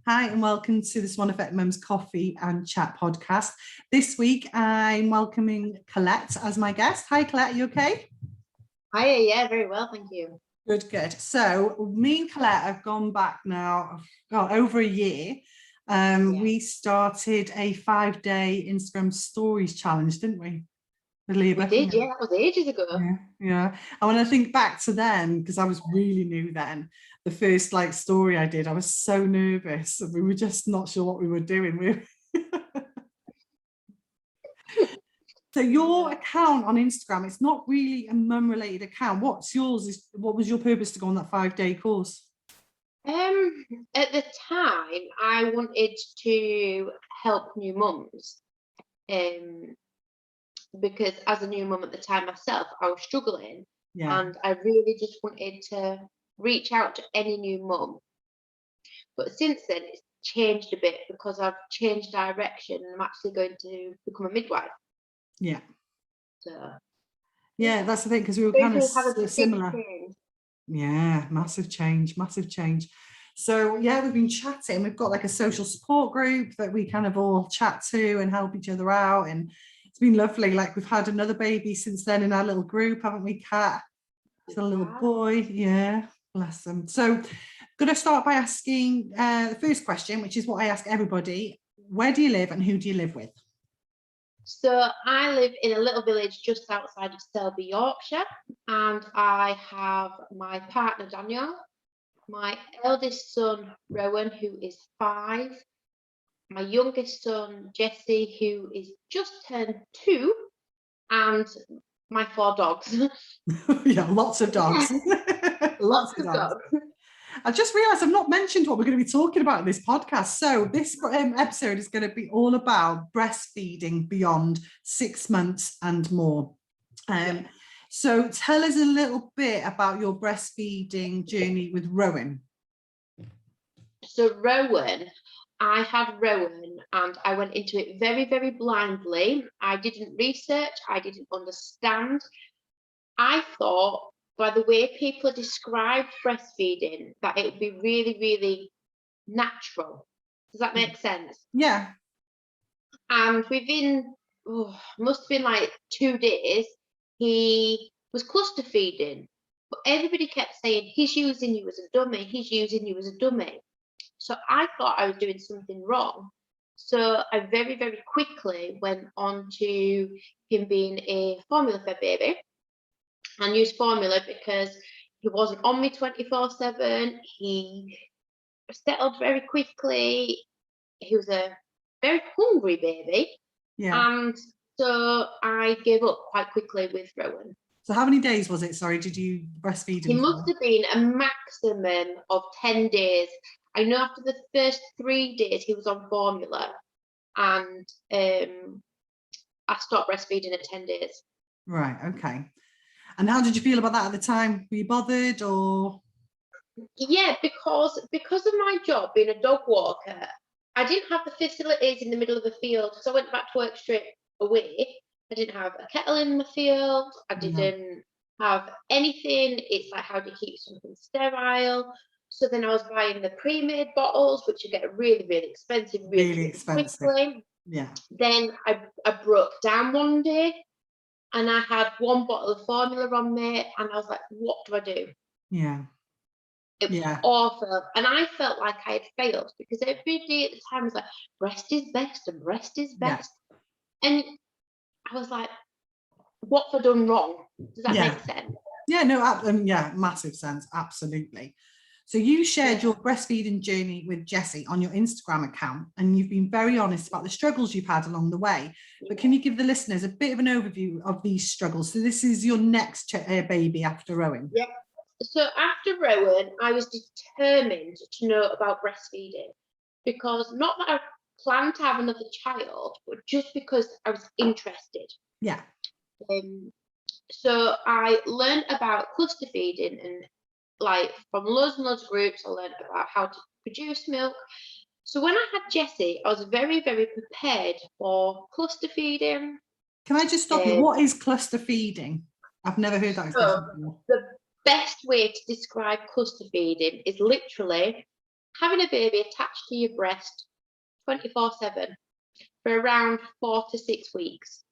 Hi and welcome to the Swan Effect Mum's Coffee and Chat podcast. This week I'm welcoming Collette as my guest. Hi Collette, you okay? Hi, yeah, very well, thank you. Good. So me and Collette have gone back now, over a year. We started a 5-day Instagram stories challenge, didn't we? We did, yeah, that was ages ago. Yeah. And when I think back to then, because I was really new then, the first story I did, I was so nervous. We were just not sure what we were doing. So your account on Instagram, it's not really a mum related account. What's yours? What was your purpose to go on that 5-day course? At the time, I wanted to help new mums. Because as a new mum at the time myself, I was struggling, and I really just wanted to reach out to any new mum. But since then, it's changed a bit because I've changed direction and I'm actually going to become a midwife. Yeah. So yeah, that's the thing, because we were kind of similar. Change. Yeah, massive change. So yeah, we've been chatting. We've got a social support group that we kind of all chat to and help each other out, and it's been lovely. We've had another baby since then in our little group, haven't we, Kat? It's a little boy. Yeah, bless them. So going to start by asking the first question, which is what I ask everybody. Where do you live and who do you live with? So I live in a little village just outside of Selby, Yorkshire, and I have my partner Daniel, my eldest son Rowan, who is 5, my youngest son Jesse, who is just turned 2, and my 4 dogs. Yeah, lots of dogs. lots of dogs. I just realised I've not mentioned what we're going to be talking about in this podcast. So this episode is going to be all about breastfeeding beyond 6 months and more. So tell us a little bit about your breastfeeding journey with Rowan. So I had Rowan and I went into it very, very blindly. I didn't research, I didn't understand. I thought, by the way people described breastfeeding, that it would be really, really natural. Does that make sense? Yeah. And within, must have been 2 days, he was cluster feeding. But everybody kept saying, he's using you as a dummy, he's using you as a dummy. So I thought I was doing something wrong. So I very, very quickly went on to him being a formula fed baby, and used formula because he wasn't on me 24/7. He settled very quickly. He was a very hungry baby. And so I gave up quite quickly with Rowan. So how many days was it? Sorry, did you breastfeed him? He must have been a maximum of 10 days. I know after the first 3 days he was on formula, and I stopped breastfeeding at 10 days. Right, okay. And how did you feel about that at the time? Were you bothered or? Yeah, because of my job being a dog walker, I didn't have the facilities in the middle of the field, so I went back to work straight away. I didn't have a kettle in the field. I didn't have anything. It's how do you keep something sterile? So then I was buying the pre-made bottles, which you get really, really expensive, really expensive. Quickly. Yeah. Then I broke down one day, and I had 1 bottle of formula on me, and I was like, what do I do? Yeah. It was awful, and I felt like I had failed because every day at the time was like, breast is best and breast is best. And I was like, what have I done wrong? Does that make sense? Yeah, no, massive sense, absolutely. So you shared your breastfeeding journey with Jessie on your Instagram account, and you've been very honest about the struggles you've had along the way. But can you give the listeners a bit of an overview of these struggles? So this is your next baby after Rowan. Yeah. So after Rowan, I was determined to know about breastfeeding, because not that I planned to have another child, but just because I was interested. Yeah. So I learned about cluster feeding, and from loads and loads of groups, I learned about how to produce milk. So when I had Jessie, I was very, very prepared for cluster feeding. Can I just stop you? What is cluster feeding? I've never heard that expression before. The best way to describe cluster feeding is literally having a baby attached to your breast 24/7 for around 4 to 6 weeks,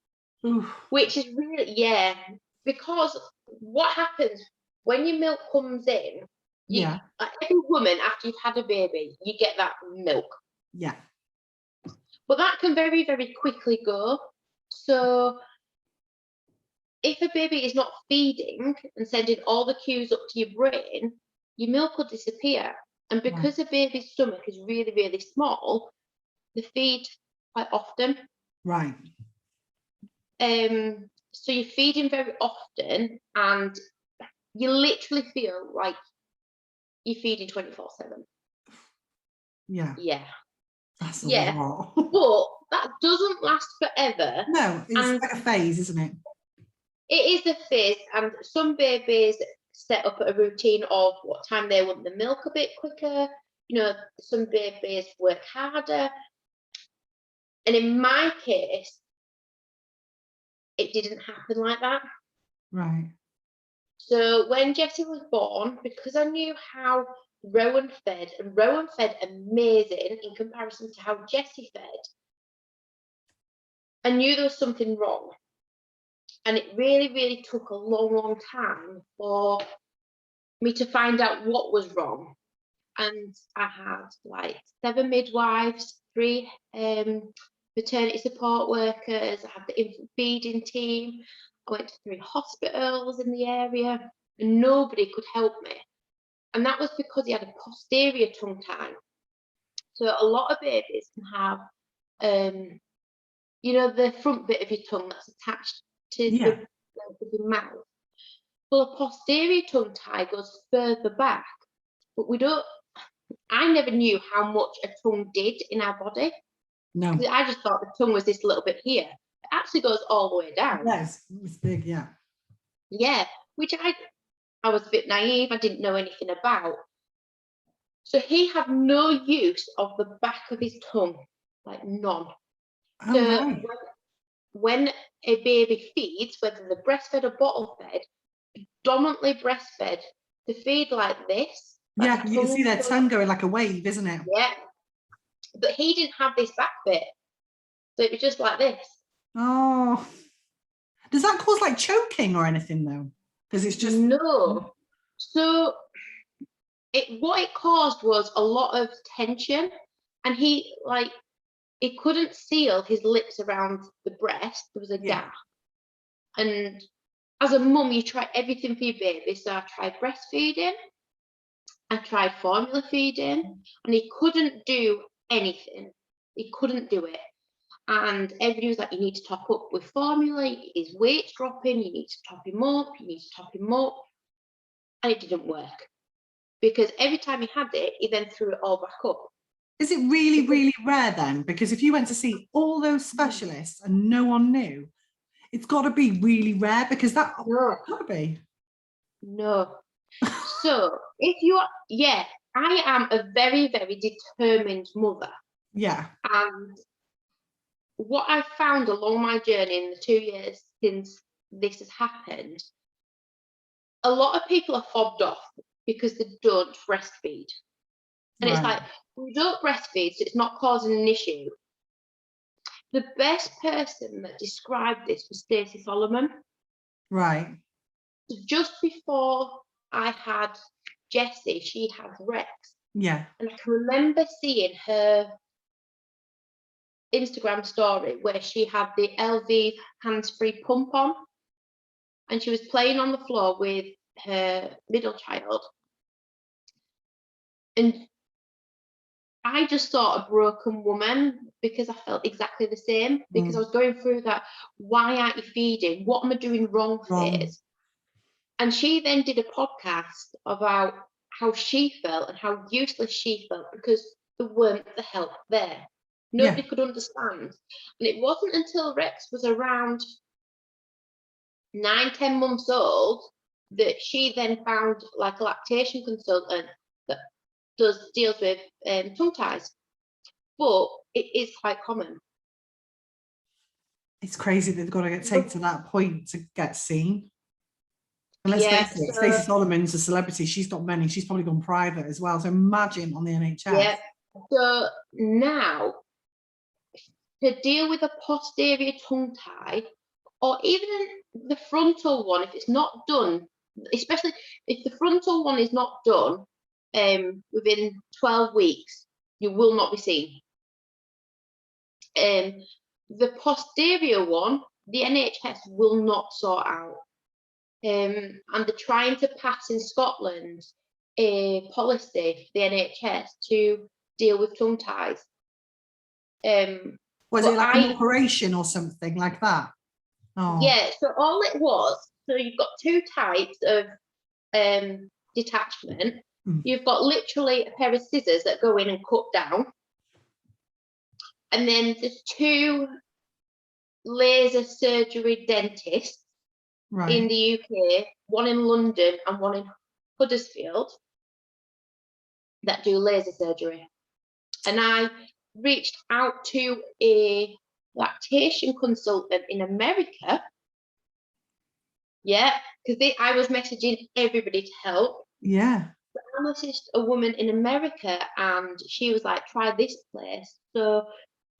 Oof. which is really, yeah, because what happens when your milk comes in, Yeah. like every woman after you've had a baby, you get that milk, Yeah. but that can very, very quickly go. So if a baby is not feeding and sending all the cues up to your brain, your milk will disappear. And Right. because a baby's stomach is really, really small, they feed quite often. Right. So you're feeding very often, and you literally feel like you're feeding 24/7. Yeah. Yeah. That's a Yeah. lot. But that doesn't last forever. No, it's And like a phase, isn't it? it is a phase, and some babies set up a routine of what time they want the milk a bit quicker. You know, some babies work harder. And in my case, it didn't happen like that. Right. So when Jessie was born, because I knew how Rowan fed, and Rowan fed amazing in comparison to how Jessie fed, I knew there was something wrong. And it really, really took a long, long time for me to find out what was wrong. And I had like 7 midwives, 3 maternity support workers, I had the infant feeding team, I went to 3 hospitals in the area, and nobody could help me. And that was because he had a posterior tongue tie. So a lot of babies can have, you know, the front bit of your tongue that's attached to Yeah. the length of your mouth. Well, a posterior tongue tie goes further back, but I never knew how much a tongue did in our body. No. I just thought the tongue was this little bit here. It actually goes all the way down. Yes, it's big, yeah. Yeah, which I was a bit naive. I didn't know anything about. So he had no use of the back of his tongue, like none. Oh, So right. when a baby feeds, whether they're breastfed or bottle fed, predominantly breastfed, they feed like this. Like Yeah, the you can see their goes tongue up. going like a wave, isn't it? Yeah, but he didn't have this back bit, so it was just like this. Oh, does that cause like choking or anything though? Because it's just No. So what it caused was a lot of tension, and he couldn't seal his lips around the breast. There was a yeah, gap. And as a mum, you try everything for your baby. So I tried breastfeeding, I tried formula feeding, and he couldn't do anything. He couldn't do it. And everybody was like, you need to top up with formula, his weight's dropping, you need to top him up, you need to top him up. And it didn't work, because every time he had it, he then threw it all back up. is it really, really rare then? Because if you went to see all those specialists and no one knew, it's got to be really rare, because that No. got to be. No. So I am a very, very determined mother. Yeah. And what I've found along my journey in the 2 years since this has happened, a lot of people are fobbed off because they don't breastfeed. And it's Right. like, we don't breastfeed, so it's not causing an issue. The best person that described this was Stacey Solomon. Right. So just before I had Jessie, she had Rex. Yeah. And I can remember seeing her Instagram story where she had the LV hands-free pump on, and she was playing on the floor with her middle child. And I just saw a broken woman, because I felt exactly the same, because I was going through that, why aren't you feeding? What am I doing wrong phase? And she then did a podcast about how she felt and how useless she felt because there weren't the help there. Nobody could understand. And it wasn't until Rex was around 9, 10 months old that she then found like a lactation consultant that deals with tongue ties. But it is quite common. It's crazy they've got to take to that point to get seen. And let's Yeah, face it, so Stacey Solomon's a celebrity. She's got many. She's probably gone private as well. So imagine on the NHS. yeah. So now to deal with a posterior tongue tie, or even the frontal one, if it's not done, especially if the frontal one is not done within 12 weeks, you will not be seen. The posterior one, the NHS will not sort out. And they're trying to pass in Scotland a policy for the NHS to deal with tongue ties. Was it like an operation or something like that? Oh. Yeah, so all it was, so you've got two types of detachment. You've got literally a pair of scissors that go in and cut down. And then there's two laser surgery dentists in the UK, one in London and one in Huddersfield, that do laser surgery. And I reached out to a lactation consultant in America. Yeah, because I was messaging everybody to help. Yeah. I messaged a woman in America and she was like, try this place. So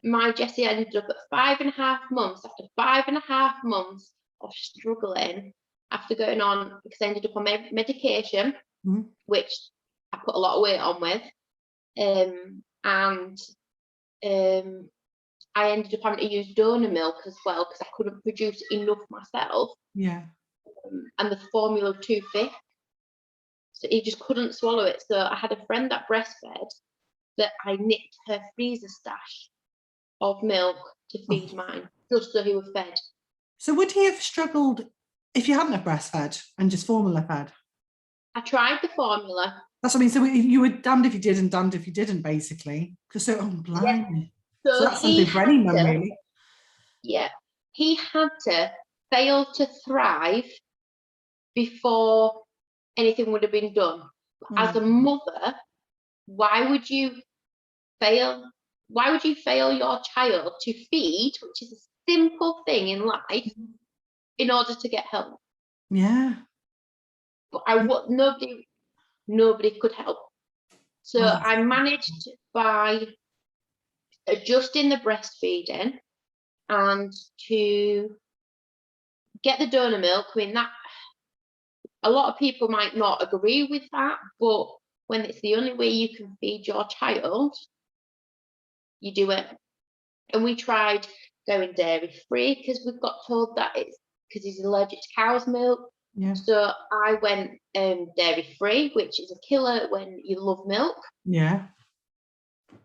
my Jessie ended up at 5.5 months. After 5.5 months of struggling, after going on, because I ended up on medication, which I put a lot of weight on with. I ended up having to use donor milk as well because I couldn't produce enough myself. Yeah. And the formula was too thick, so he just couldn't swallow it. So I had a friend that breastfed that I nicked her freezer stash of milk to feed mine, just so he was fed. So would he have struggled if you hadn't have breastfed and just formula fed? I tried the formula. That's what I mean. So you were damned if you did and damned if you didn't, basically. Because so, blind. Yeah. So that's something for any mum, really. Yeah, he had to fail to thrive before anything would have been done. As a mother, why would you fail? Why would you fail your child to feed, which is a simple thing in life, in order to get help? Yeah. But nobody could help. So I managed by adjusting the breastfeeding and to get the donor milk. I mean, that a lot of people might not agree with that, but when it's the only way you can feed your child, you do it. And we tried going dairy free because we've got told that it's because he's allergic to cow's milk. Yeah. So I went dairy free, which is a killer when you love milk. Yeah.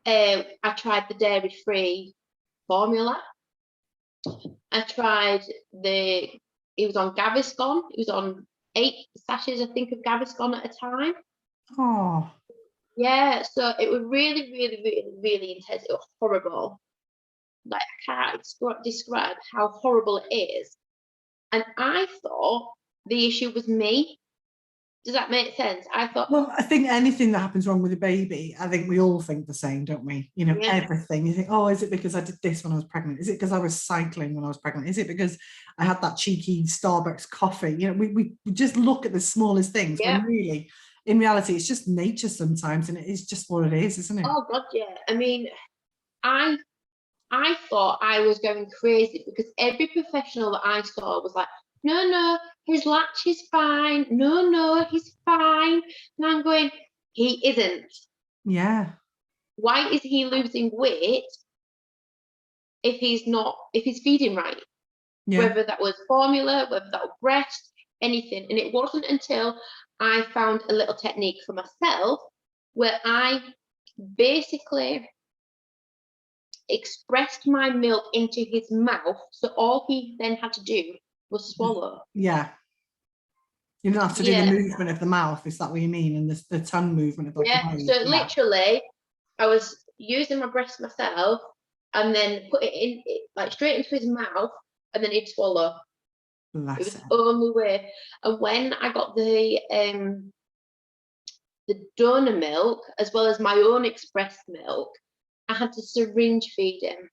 I tried the dairy free formula. I tried it was on Gaviscon. It was on 8 sachets, I think, of Gaviscon at a time. Oh. Yeah, so it was really, really, really, really intense. It was horrible. Like, I can't describe how horrible it is. And I thought the issue was me. Does that make sense? I thought. Well, I think anything that happens wrong with a baby, I think we all think the same, don't we? You know, everything. You think, oh, is it because I did this when I was pregnant? Is it because I was cycling when I was pregnant? Is it because I had that cheeky Starbucks coffee? You know, we just look at the smallest things when really, in reality, it's just nature sometimes, and it is just what it is, isn't it? Oh God, yeah. I mean, I thought I was going crazy because every professional that I saw was like, no, his latch is fine. No, he's fine. And I'm going, he isn't. Yeah. Why is he losing weight if he's feeding right? Yeah. Whether that was formula, whether that was breast, anything. And it wasn't until I found a little technique for myself where I basically expressed my milk into his mouth, so all he then had to do was swallow. Yeah. You don't have to do the movement of the mouth, is that what you mean? And the tongue movement of the nose. So literally, I was using my breast myself and then put it in, like, straight into his mouth, and then he'd swallow. It was the only way. And when I got the donor milk, as well as my own expressed milk, I had to syringe feed him.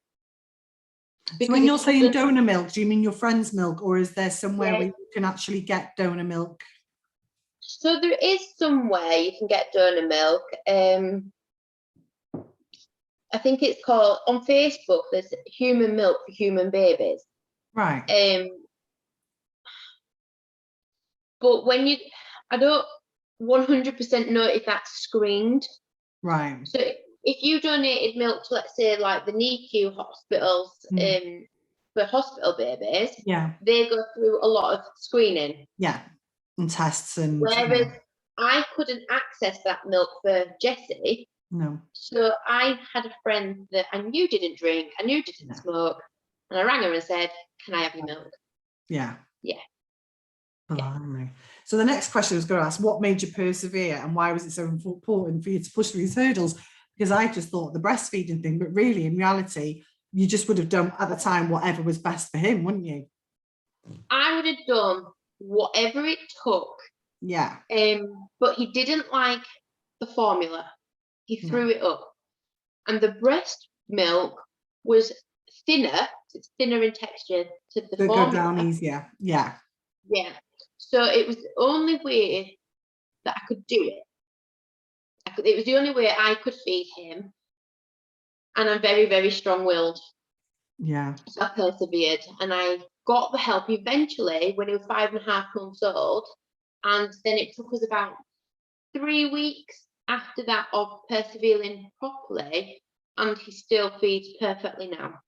So when you're saying donor milk, do you mean your friend's milk, or is there somewhere where you can actually get donor milk So there is somewhere you can get donor milk. I think it's called, on Facebook, there's Human Milk for Human Babies. Right. But I don't 100% know if that's screened. Right. So if you donated milk to, let's say, like the NICU hospitals, for hospital babies, yeah, they go through a lot of screening. Yeah, and tests and. Whereas I couldn't access that milk for Jessie. No. So I had a friend that I knew didn't drink, I knew didn't smoke, and I rang her and said, "Can I have your milk?" Yeah. Yeah. Blimey. So the next question I was going to ask, what made you persevere and why was it so important for you to push through these hurdles? Because I just thought the breastfeeding thing, but really in reality, you just would have done at the time whatever was best for him, wouldn't you? I would have done whatever it took. Yeah. But he didn't like the formula. He threw it up. And the breast milk was thinner. It's thinner in texture to the formula. Go down easier. Yeah. Yeah. So it was the only way that I could do it. It was the only way I could feed him. And I'm very, very strong-willed. Yeah. So I persevered and I got the help eventually when he was 5.5 months old. And then it took us about 3 weeks after that of persevering properly, and he still feeds perfectly now.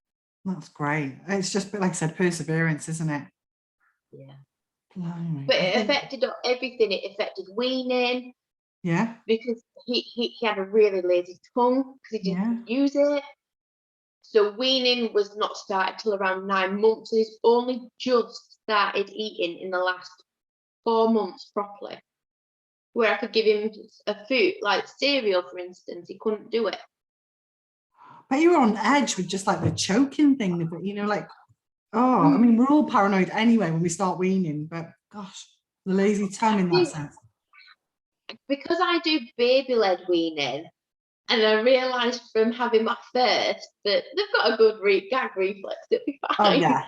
That's great. It's just, like I said, perseverance, isn't it? Yeah. Blimey. But it affected everything. It affected weaning. Yeah. Because he had a really lazy tongue because he didn't use it. So weaning was not started till around 9 months. So he's only just started eating in the last 4 months properly. Where I could give him a food, like cereal, for instance, he couldn't do it. But you were on edge with just like the choking thing, but like, I mean, we're all paranoid anyway when we start weaning, but gosh, the lazy tongue in that sense. Because I do baby-led weaning, and I realised from having my first that they've got a good gag reflex, it'll be fine. Oh, yeah.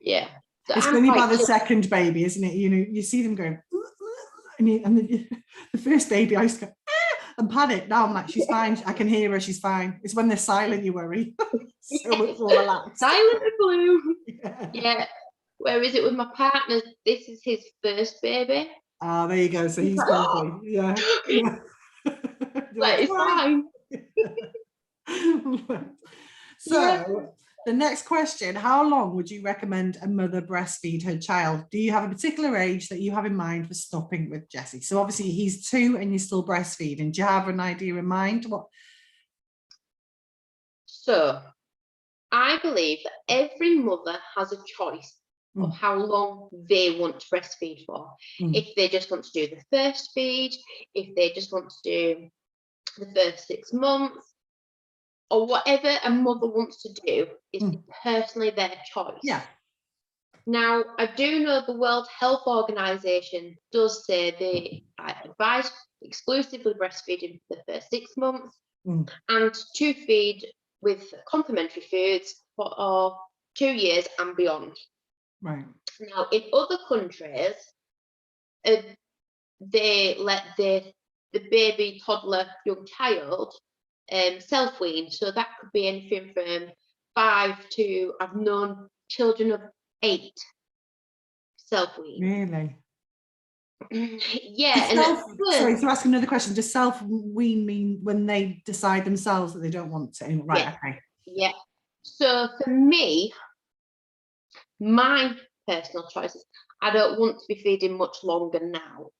Yeah. So it's only by the second baby, isn't it? You see them going, and the first baby, I used to go, and panic. Now I'm like, she's fine. I can hear her. She's fine. It's when they're silent you worry. So much more relaxed. Silent and blue. Yeah. Whereas it with my partner, this is his first baby. Ah, there you go. So he's grumpy. Yeah. Like, it's fine. So the next question, how long would you recommend a mother breastfeed her child? Do you have a particular age that you have in mind for stopping with Jessie? So obviously he's 2 and you're still breastfeeding. Do you have an idea in mind? So I believe that every mother has a choice of how long they want to breastfeed for. If they just want to do the first feed, if they just want to do the first 6 months, or whatever a mother wants to do is personally their choice. Yeah. Now, I do know the World Health Organization does say they advise exclusively breastfeeding for the first 6 months and to feed with complementary foods for 2 years and beyond. Right. Now, in other countries, they let the baby, toddler, young child self-wean. So that could be anything from 5 to, I've known children of 8 self-wean. Really? Yeah. Sorry, to ask another question, does self-wean mean when they decide themselves that they don't want to? Right, yeah. Okay. Yeah. So for me, my personal choices, I don't want to be feeding much longer now.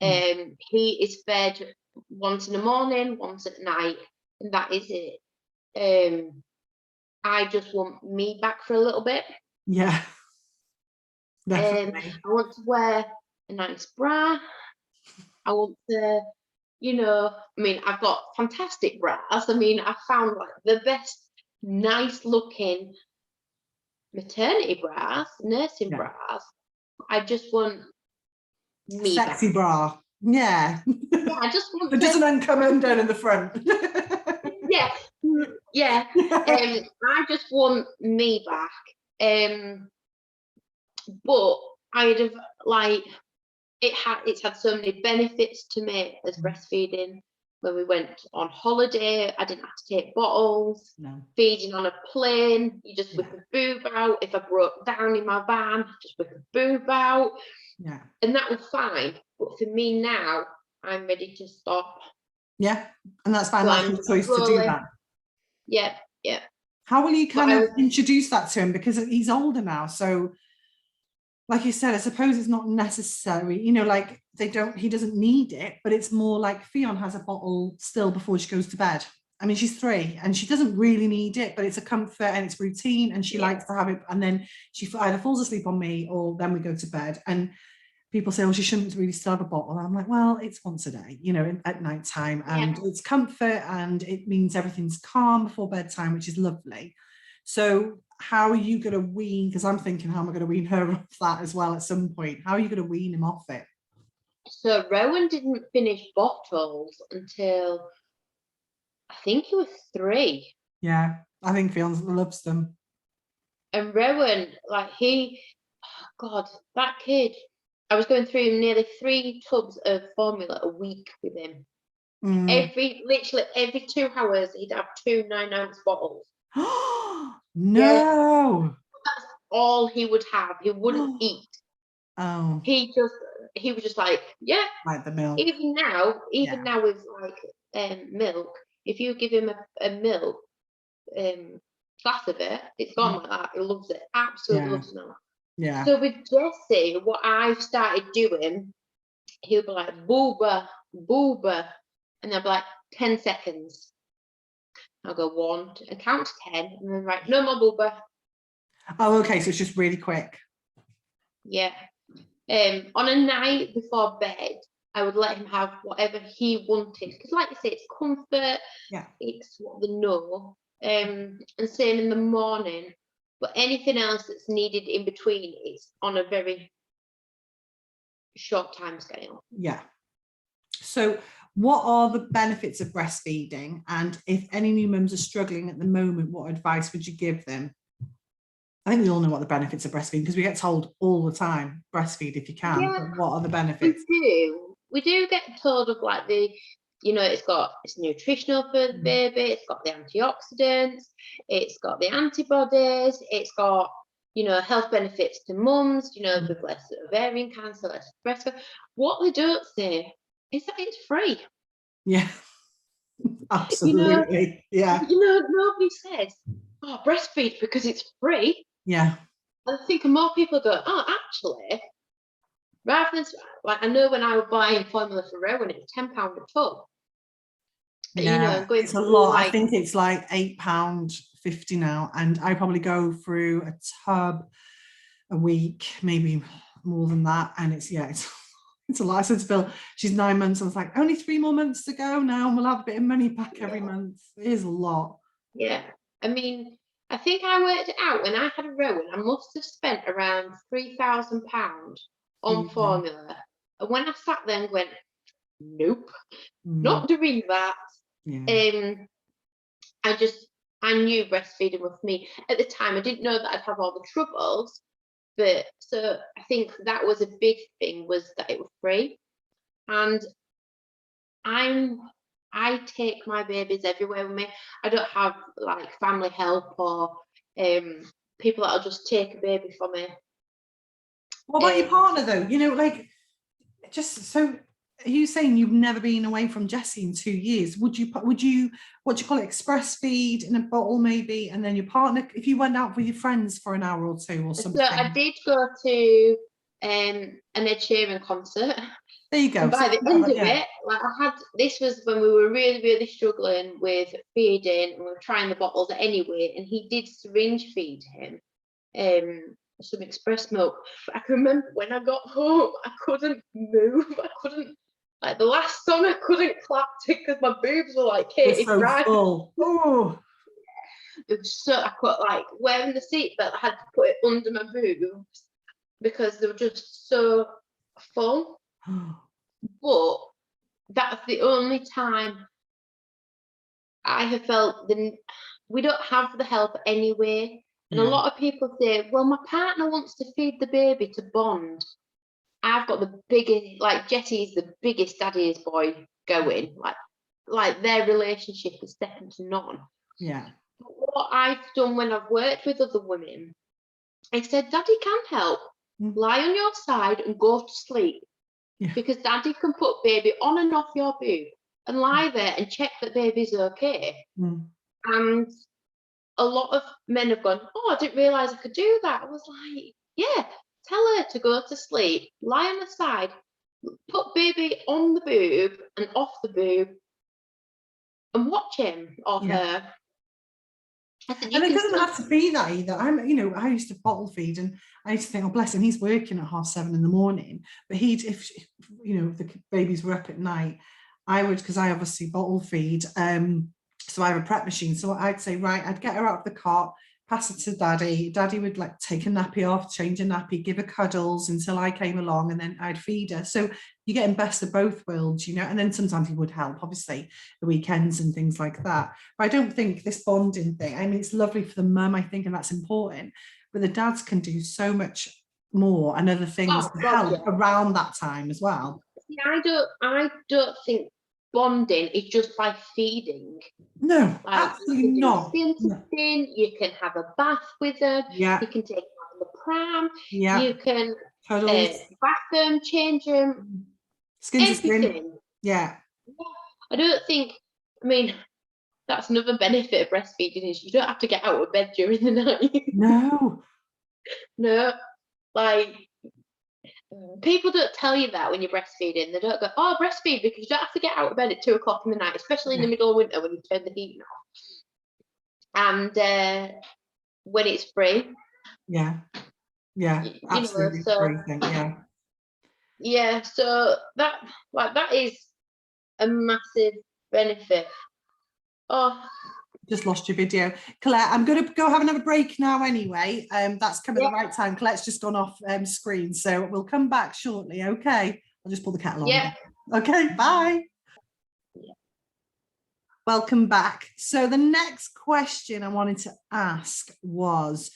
He is fed once in the morning, once at night, and that is it. I just want me back for a little bit. Yeah. Definitely. I want to wear a nice bra. I want to, I mean, I've got fantastic bras. I mean, I found like the best, nice looking maternity bras, nursing bras. I just want me sexy back. Bra. Yeah. I just want it doesn't come undone in the front. Yeah. I just want me back. But I'd have it's had so many benefits to me as breastfeeding. When we went on holiday, I didn't have to take bottles. No. Feeding on a plane, you just whip a boob out. If I broke down in my van, just whip a boob out. Yeah. And that was fine. But for me now, I'm ready to stop. Yeah. And that's fine. So That's I'm your choice to do that. Yeah, yeah. How will you kind of introduce that to him? Because he's older now. So like you said, I suppose it's not necessary, you know, like he doesn't need it, but it's more like Fionn has a bottle still before she goes to bed. I mean, she's 3 and she doesn't really need it, but it's a comfort and it's routine and she likes to have it. And then she either falls asleep on me or then we go to bed. And people say, oh, she shouldn't really still have a bottle. And I'm like, well, it's once a day, you know, at night time, and it's comfort and it means everything's calm before bedtime, which is lovely. So how are you going to wean? Because I'm thinking, how am I going to wean her off that as well at some point? How are you going to wean him off it? So Rowan didn't finish bottles until I think he was 3. Yeah, I think Fionn loves them. And Rowan, like oh God, that kid. I was going through nearly 3 tubs of formula a week with him. Literally every 2 hours, he'd have 2 9-ounce bottles. No. Yeah. That's all he would have. He wouldn't eat. Oh. He was just like, like the milk. Even now with like milk, if you give him a milk glass of it, it's gone like that. He loves it. Absolutely loves milk. Yeah. So with Jesse, what I've started doing, he'll be like, booba, booba. And I'll be like, 10 seconds. I'll go 1 and count to 10 and then right, no more booba. Oh, okay. So it's just really quick. Yeah. On a night before bed, I would let him have whatever he wanted. Because like you say, it's comfort. Yeah. It's what they know. And same in the morning. But anything else that's needed in between is on a very short time scale. Yeah. So what are the benefits of breastfeeding? And if any new mums are struggling at the moment, what advice would you give them? I think we all know what the benefits of breastfeeding, because we get told all the time, breastfeed if you can. Yeah, but what are the benefits? We do get told of like it's nutritional for the baby, it's got the antioxidants, it's got the antibodies, it's got, health benefits to mums, with less ovarian cancer, less breast cancer. What they don't say is that it's free. Yeah, absolutely. Nobody says, oh, breastfeed because it's free. Yeah. I think more people go, oh, actually, rather than, like, I know when I was buying formula for Rowan, it was £10 a tub. Yeah, it's a lot. I think it's like £8.50 now, and I probably go through a tub a week, maybe more than that, and it's a lot. I said to Bill, she's 9 months. I was like, only 3 more months to go now, and we'll have a bit of money back every month. It is a lot. Yeah, I mean, I think I worked it out when I had a Rowan. I must have spent around £3,000 on formula, and when I sat there and went, nope, not doing that. I knew breastfeeding was for me. At the time, I didn't know that I'd have all the troubles, but so I think that was a big thing, was that it was free. And I take my babies everywhere with me. I don't have like family help or people that'll just take a baby for me. What about your partner though? Like, just so, are you saying you've never been away from Jessie in 2 years? Would you, what do you call it, express feed in a bottle maybe, and then your partner, if you went out with your friends for an hour or 2 or something? So I did go to an Ed Sheeran concert. There you go. And by the end of it, like this was when we were really, really struggling with feeding, and we were trying the bottles anyway, and he did syringe feed him some express milk. But I can remember when I got home, I couldn't move. I couldn't, like, the last song I couldn't clap to because my boobs were like, Katie, so full. Oh, it was so, I could, like, wearing the seatbelt, I had to put it under my boobs because they were just so full. But that's the only time I have felt we don't have the help anyway. And a lot of people say, well, my partner wants to feed the baby to bond. I've got the biggest, like Jesse's the biggest daddy's boy going. Like their relationship is second to none. Yeah. But what I've done when I've worked with other women, I said, Daddy can help. Lie on your side and go to sleep. Yeah. Because Daddy can put baby on and off your boob and lie there and check that baby's okay. And a lot of men have gone, oh, I didn't realise I could do that. I was like, yeah, tell her to go to sleep, lie on the side, put baby on the boob and off the boob and watch him or her. I said, and it doesn't have to be that either. I used to bottle feed, and I used to think, oh bless him, he's working at 7:30 in the morning. But if the babies were up at night, I would, because I obviously bottle feed. So I have a prep machine. So I'd say, right, I'd get her out of the cot, pass it to Daddy. Daddy would like take a nappy off, change a nappy, give her cuddles until I came along, and then I'd feed her. So you're getting best of both worlds, and then sometimes he would help, obviously, the weekends and things like that. But I don't think this bonding thing, I mean, it's lovely for the mum, I think, and that's important, but the dads can do so much more and other things to help around that time as well. See, I don't think bonding is just by feeding. No, absolutely not. You can have a bath with them. Yeah. You can take them on the pram. Yeah. You can bath them, change them. Skin to skin. Yeah. I don't think, I mean, that's another benefit of breastfeeding is you don't have to get out of bed during the night. No. No. Like, people don't tell you that when you're breastfeeding. They don't go, oh, breastfeed, because you don't have to get out of bed at 2 o'clock in the night, especially in the middle of winter when you turn the heating off. And when it's free. Yeah. Yeah. Absolutely. Yeah. So that is a massive benefit. Oh, just lost your video. Collette, I'm going to go have another break now anyway. That's come at the right time. Colette's just gone off screen, so we'll come back shortly. Okay, I'll just pull the kettle on. Yeah. Okay, bye. Yeah. Welcome back. So the next question I wanted to ask was,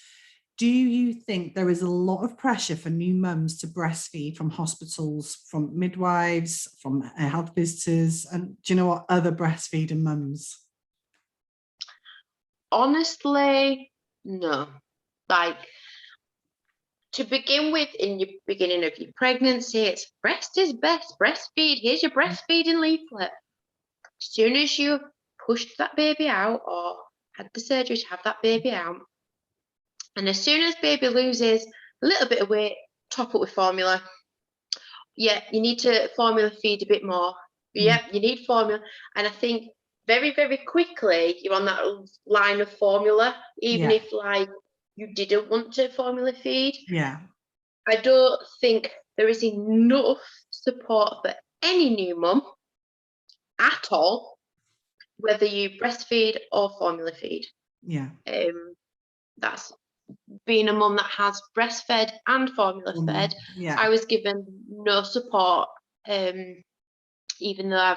do you think there is a lot of pressure for new mums to breastfeed from hospitals, from midwives, from health visitors, and do you know what, other breastfeeding mums? Honestly, no. Like, to begin with, in the beginning of your pregnancy, it's breast is best, breastfeed, here's your breastfeeding leaflet. As soon as you pushed that baby out or had the surgery to have that baby out, and as soon as baby loses a little bit of weight, top up with formula. Yeah, you need to formula feed a bit more. Yeah, you need formula. And I think very, very quickly, you're on that line of formula, even if like you didn't want to formula feed. Yeah. I don't think there is enough support for any new mum at all, whether you breastfeed or formula feed. Yeah. That's being a mum that has breastfed and formula fed. Yeah. I was given no support, even though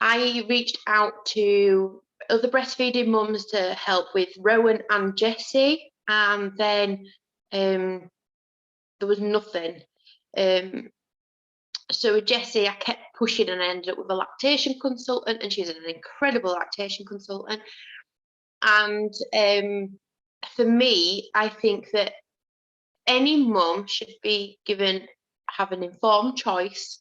I reached out to other breastfeeding mums to help with Rowan and Jessie, and then there was nothing. So with Jessie, I kept pushing and I ended up with a lactation consultant, and she's an incredible lactation consultant. And for me, I think that any mum should have an informed choice,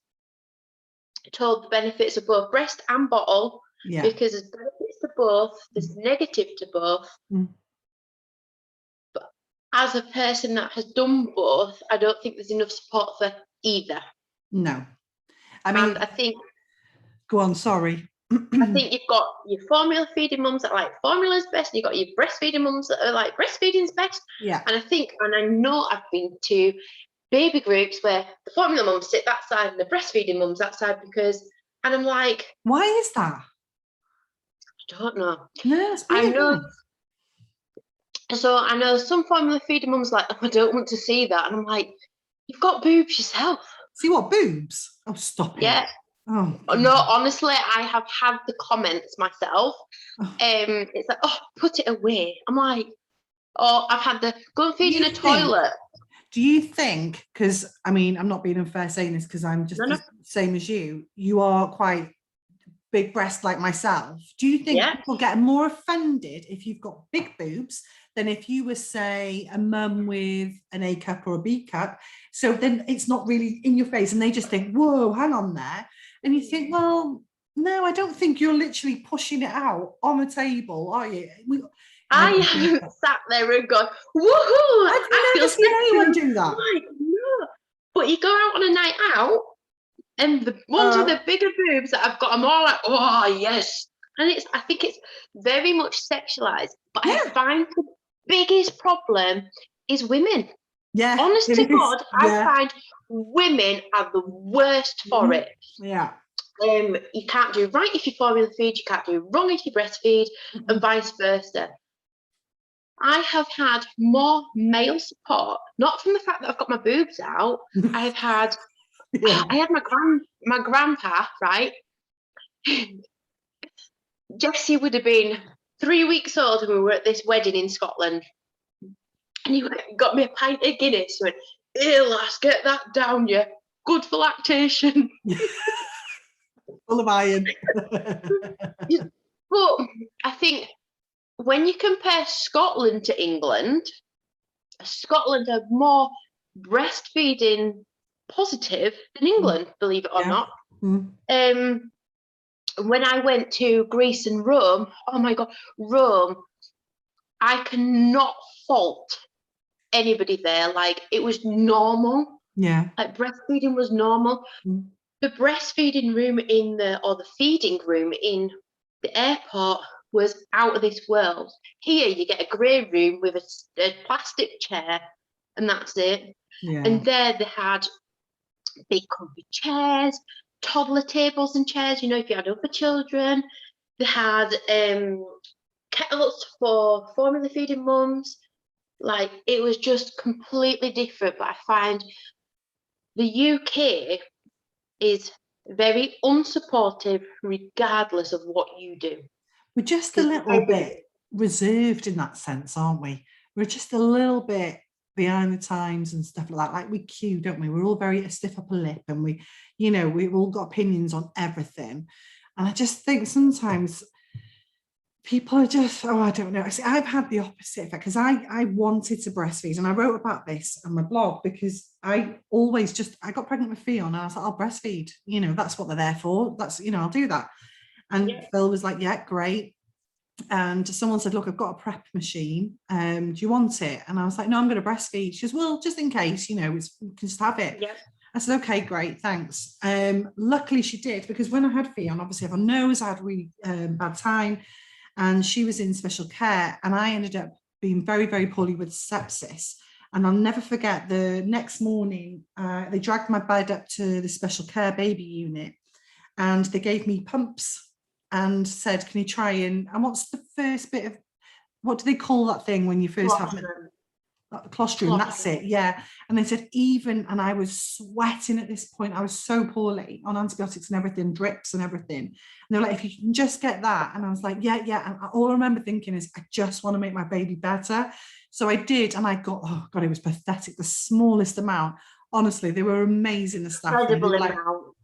told the benefits of both breast and bottle, because there's benefits to both, there's negative to both. But as a person that has done both, I don't think there's enough support for either. No. I mean, and I think, go on, sorry. I think you've got your formula feeding mums that are like formula's best, and you've got your breastfeeding mums that are like breastfeeding's best. Yeah. And I know I've been to baby groups where the formula mums sit that side and the breastfeeding mums that side, and I'm like, why is that? I don't know. No, it's weird. I know some formula feeding mums like, oh, I don't want to see that, and I'm like, you've got boobs yourself. See what, boobs? Oh, stop it. Yeah. Oh, no, honestly, I have had the comments myself. It's like, oh, put it away. I'm like, oh, I've had the go and feed in a toilet. Do you think, because I mean, I'm not being unfair saying this because I'm just No, no. the same as you are quite big breast like myself. Do you think Yeah. people get more offended if you've got big boobs than if you were, say, a mum with an A cup or a B cup? So then it's not really in your face and they just think, whoa, hang on there. And you think, well, no, I don't think you're literally pushing it out on the table, are you? I don't think haven't so. sat there and gone, woohoo, I've I never feel seen anyone sexy. do that. Like, no. But you go out on a night out, and the ones with the bigger boobs that I've got, I'm all like, oh, yes. And I think it's very much sexualized. But Yeah. I find the biggest problem is women. Yeah. Honest to God, Yeah. I find women are the worst for it. Yeah. You can't do right if you formula feed, you can't do wrong if you breastfeed, and vice versa. I have had more male support, not from the fact that I've got my boobs out. I've had, I had my grandpa, right? Jessie would have been 3 weeks old when we were at this wedding in Scotland. And he got me a pint of Guinness. He went, "Here, lass, get that down, you. Good for lactation." Full of iron. But I think when you compare Scotland to England, Scotland are more breastfeeding positive than England, believe it or not. When I went to Greece and Rome, oh my God, Rome, I cannot fault anybody there. Like, it was normal. Yeah. Like, breastfeeding was normal. The breastfeeding room or the feeding room in the airport was out of this world. Here, you get a grey room with a plastic chair, and that's it. Yeah. And there they had big comfy chairs, toddler tables and chairs, you know, if you had other children. They had kettles for formula feeding mums. Like, it was just completely different. But I find the UK is very unsupportive regardless of what you do. We're just a little bit reserved in that sense, aren't we? We're just a little bit behind the times and stuff like that. Like we queue, don't we? We're all very stiff upper lip and we've all got opinions on everything. And I just think sometimes people are just, I don't know. See, I've had the opposite effect because I wanted to breastfeed and I wrote about this on my blog because I got pregnant with Fiona and I was like, I'll breastfeed. You know, that's what they're there for. That's, I'll do that. And Phil was like, yeah, great. And someone said, look, I've got a prep machine. Do you want it? And I was like, no, I'm going to breastfeed. She goes, well, just in case, you can just have it. Yeah. I said, okay, great, thanks. Luckily she did, because when I had Fiona, obviously everyone knows I had a really bad time and she was in special care and I ended up being very, very poorly with sepsis. And I'll never forget the next morning, they dragged my bed up to the special care baby unit and they gave me pumps and said, can you try and what's the first bit of, what do they call that thing when you first have colostrum? That's it, yeah. And they said and I was sweating at this point. I was so poorly on antibiotics and everything, drips and everything. And they're like, if you can just get that. And I was like, yeah. And all I remember thinking is, I just want to make my baby better. So I did, and I got, oh God, it was pathetic. The smallest amount. Honestly, they were amazing, the staff. They were like,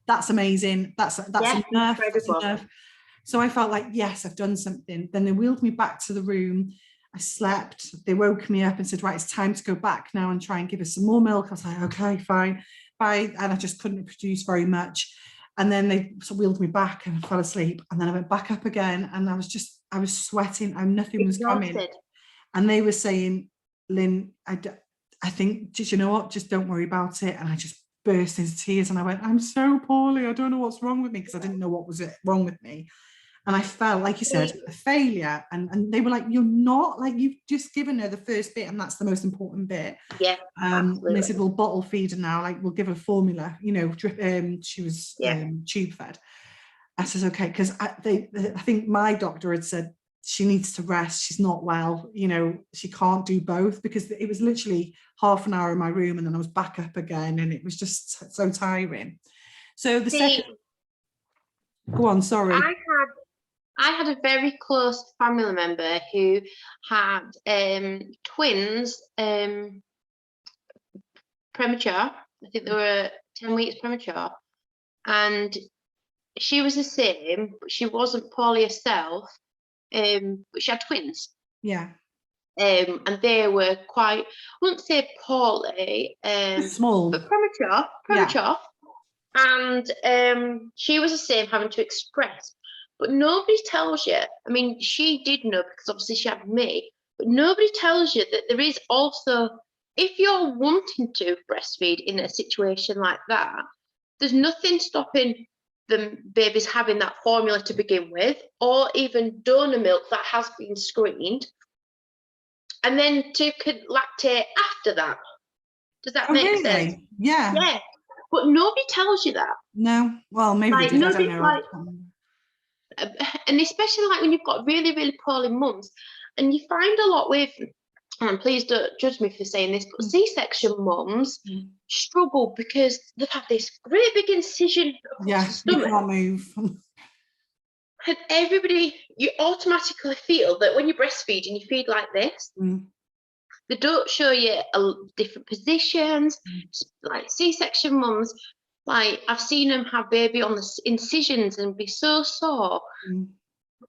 that's amazing. That's enough. That's enough. So I felt like, yes, I've done something. Then they wheeled me back to the room. I slept. They woke me up and said, right, it's time to go back now and try and give us some more milk. I was like, okay, fine. Bye. And I just couldn't produce very much. And then they wheeled me back and I fell asleep. And then I went back up again and I was sweating and nothing was coming. And they were saying, Lynn, I think, just, you know what, just don't worry about it. And I just burst into tears and I went, I'm so poorly. I don't know what's wrong with me, because I didn't know what was wrong with me. And I felt, like you said, a failure. And they were like, you're not, like, you've just given her the first bit and that's the most important bit. Yeah. And they said, we'll bottle feed her now, like we'll give her formula, drip. She was tube fed. I said, okay, because I think my doctor had said she needs to rest. She's not well, she can't do both, because it was literally half an hour in my room and then I was back up again and it was just so tiring. So go on, sorry. I had a very close family member who had twins premature. I think they were 10 weeks premature. And she was the same, but she wasn't poorly herself. But she had twins. Yeah. And they were quite, I wouldn't say poorly, small, but premature. Yeah. And she was the same, having to express. But nobody tells you, I mean, she did know because obviously she had me, but nobody tells you that there is also, if you're wanting to breastfeed in a situation like that, there's nothing stopping the babies having that formula to begin with, or even donor milk that has been screened, and then to lactate after that. Does that make sense? Yeah. Yeah. But nobody tells you that. No. Well, maybe Like, they did. I don't nobody, know. and especially like when you've got really, really poorly mums, and you find a lot with, and please don't judge me for saying this, but C-section mums struggle because they've had this great big incision across the stomach. You can't move. And everybody, you automatically feel that when you're breastfeeding, you feed like this. They don't show you different positions. Like C-section mums, like I've seen them have baby on the incisions and be so sore.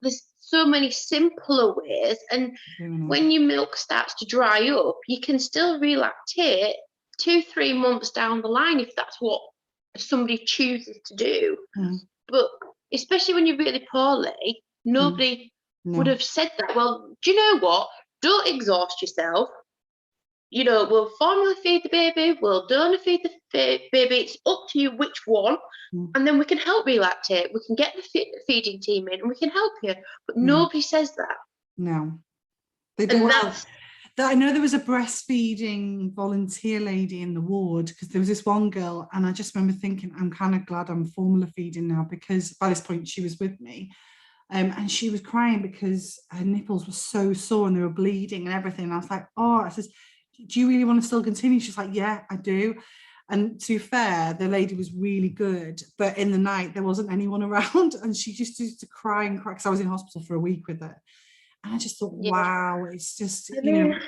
There's so many simpler ways, and when your milk starts to dry up, you can still relactate 2-3 months down the line if that's what somebody chooses to do. But especially when you're really poorly, nobody would have said that. Well, do you know what? Don't exhaust yourself. You know, we'll formula feed the baby, we'll donor feed the baby. It's up to you which one, and then we can help relactate. We can get the feeding team in, and we can help you. But nobody says that. No, they do. I know there was a breastfeeding volunteer lady in the ward, because there was this one girl, and I just remember thinking, I'm kind of glad I'm formula feeding now, because by this point she was with me. And she was crying because her nipples were so sore and they were bleeding and everything. And I was like, oh, I says, do you really want to still continue? She's like, yeah, I do. And to be fair, the lady was really good, but in the night there wasn't anyone around, and she just used to cry and cry, because I was in hospital for a week with her. And I just thought, wow, it's just, I mean,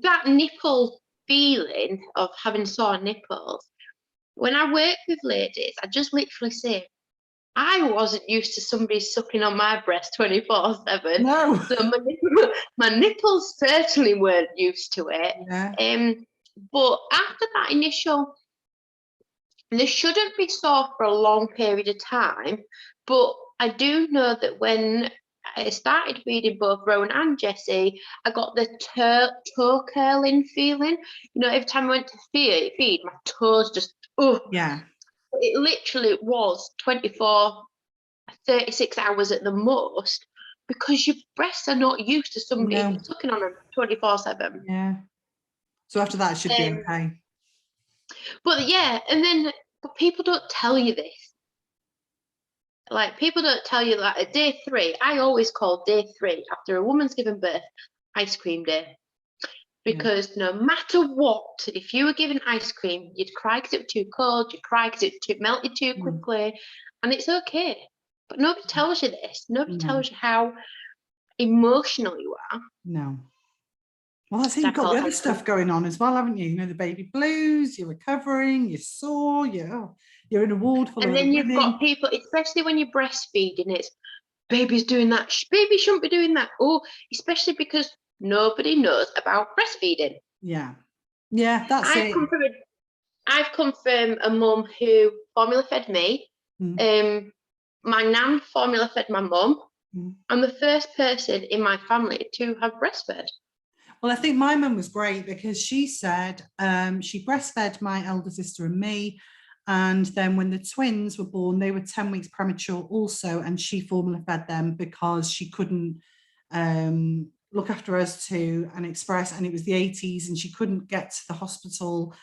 that nipple feeling of having sore nipples, when I work with ladies, I just literally say, I wasn't used to somebody sucking on my breast 24/7. No. So my nipples certainly weren't used to it. But after that initial, they shouldn't be sore for a long period of time. But I do know that when I started feeding both Rowan and Jessie, I got the toe curling feeling. You know, every time I went to feed, my toes just, it literally was 36 hours at the most, because your breasts are not used to somebody sucking on them 24/7. Yeah. So after that, it should be okay. But but people don't tell you this. Like, people don't tell you that at day 3, I always call day 3, after a woman's given birth, ice cream day. Because no matter what, if you were given ice cream, you'd cry because it was too cold, you'd cry because it melted too quickly, and it's okay. But nobody tells you this. Nobody tells you how emotional you are. No. Well, that's it. You've got the other stuff going on as well, haven't you? You know, the baby blues, you're recovering, you're sore, you're in a ward full of women. And then you've got people, especially when you're breastfeeding, it's baby's doing that. Baby shouldn't be doing that. Oh, especially because nobody knows about breastfeeding. Yeah, that's it. I've come from a mum who formula fed me. My nan formula fed my mum. I'm the first person in my family to have breastfed. Well, I think my mum was great, because she said she breastfed my elder sister and me. And then when the twins were born, they were 10 weeks premature also. And she formula fed them because she couldn't look after us two and express. And it was the 80s and she couldn't get to the hospital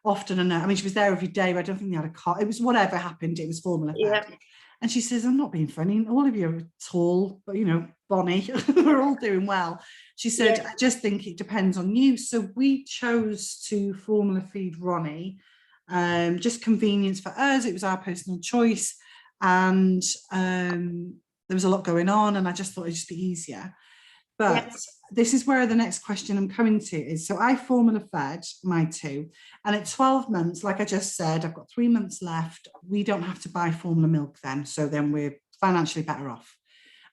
often enough. I mean, she was there every day, but I don't think they had a car. It was whatever happened, it was formula fed. And she says, I'm not being funny. All of you are tall, but, you know, Bonnie, we're all doing well. She said, I just think it depends on you. So we chose to formula feed Ronnie, just convenience for us. It was our personal choice. And there was a lot going on, and I just thought it'd just be easier. But this is where the next question I'm coming to is, so I formula fed my two, and at 12 months, like I just said, I've got 3 months left. We don't have to buy formula milk then. So then we're financially better off.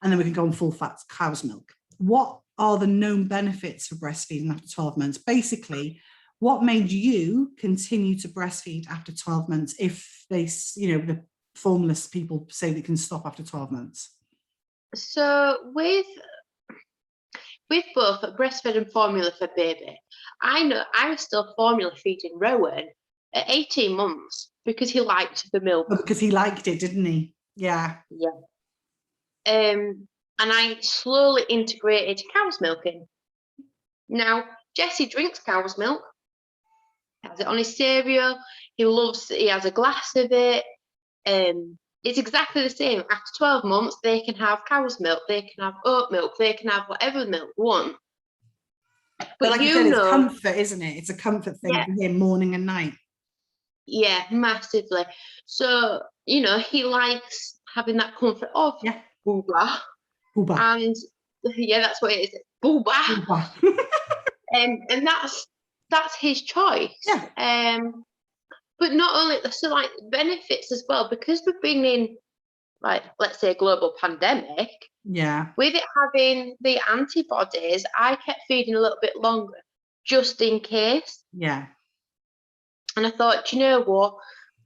And then we can go on full fat cow's milk. What are the known benefits for breastfeeding after 12 months? Basically, what made you continue to breastfeed after 12 months if they, the formless people say they can stop after 12 months? So with both breastfed and formula fed baby, I know I was still formula feeding Rowan at 18 months because he liked the milk. Oh, because he liked it, didn't he? Yeah. Yeah. And I slowly integrated cow's milk in. Now, Jesse drinks cow's milk, has it on his cereal. He has a glass of it. It's exactly the same. After 12 months, they can have cow's milk, they can have oat milk, they can have whatever milk they want. But like you said, it's comfort, isn't it? It's a comfort thing for him morning and night. Yeah, massively. So, he likes having that comfort of booba. Booba. And that's what it is. Booba. Booba. And that's his choice. Yeah. But not only so, like, benefits as well, because we've been in, like, let's say, a global pandemic. Yeah. With it having the antibodies, I kept feeding a little bit longer, just in case. Yeah. And I thought, you know what?